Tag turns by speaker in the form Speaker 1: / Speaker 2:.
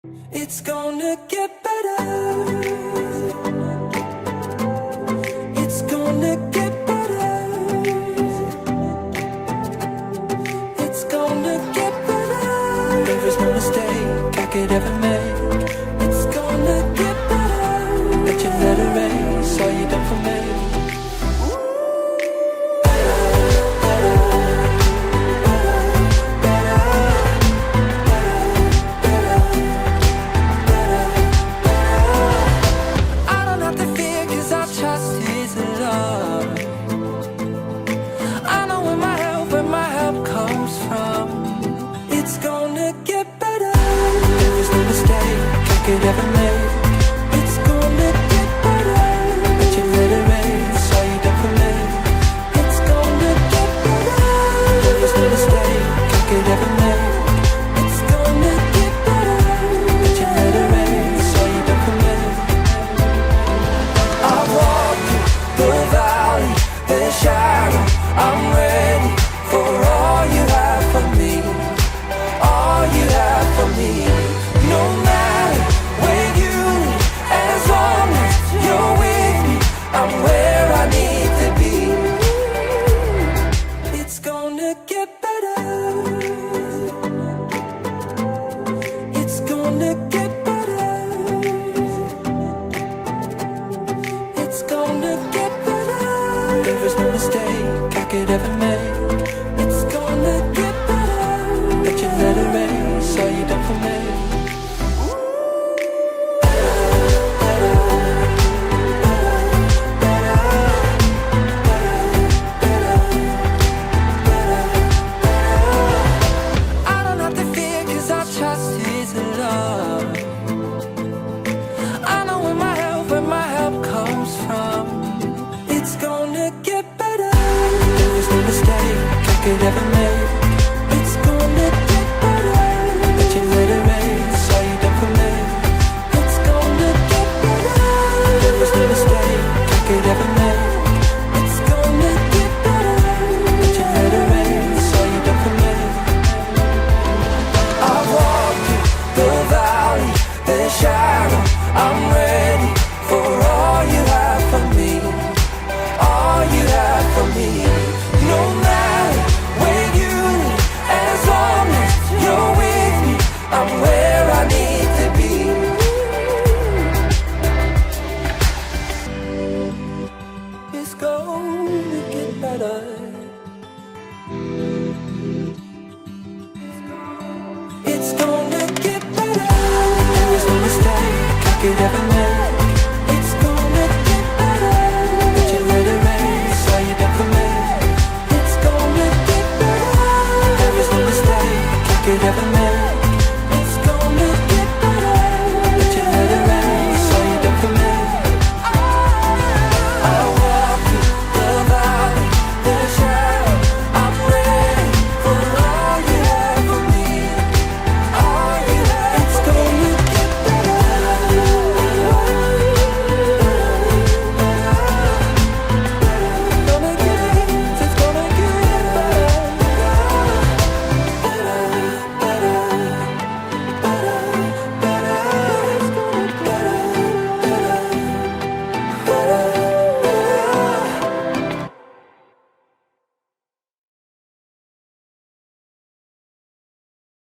Speaker 1: It's gonna get better. It's gonna get better. It's gonna get better. There is no mistake I could ever make. It's gonna get better. Let your letter erase all you done for me. Could ever make. It's gonna get better. Let your letter erase all you done for me. It's gonna get better. There is no mistake I could ever make. It's gonna get better. Let your letter erase all you done for me. I walk through the valley, the shadow. I'm ready for all you have for me. All you have for me. No matter where you lead, as long as you're with me, I'm where I need to be. It's gonna get better. It's gonna get better. It's gonna get better. There is no mistake I could ever make. It's gonna get better. Let your letter erase all you done for me. Could ever make. It's gonna get better. Let your letter erase all you done for me. It's gonna get better. There was no mistake I could ever make. It's gonna get better. Let your letter erase all you done for me. I walk through the valley, the shadow. I'm ready.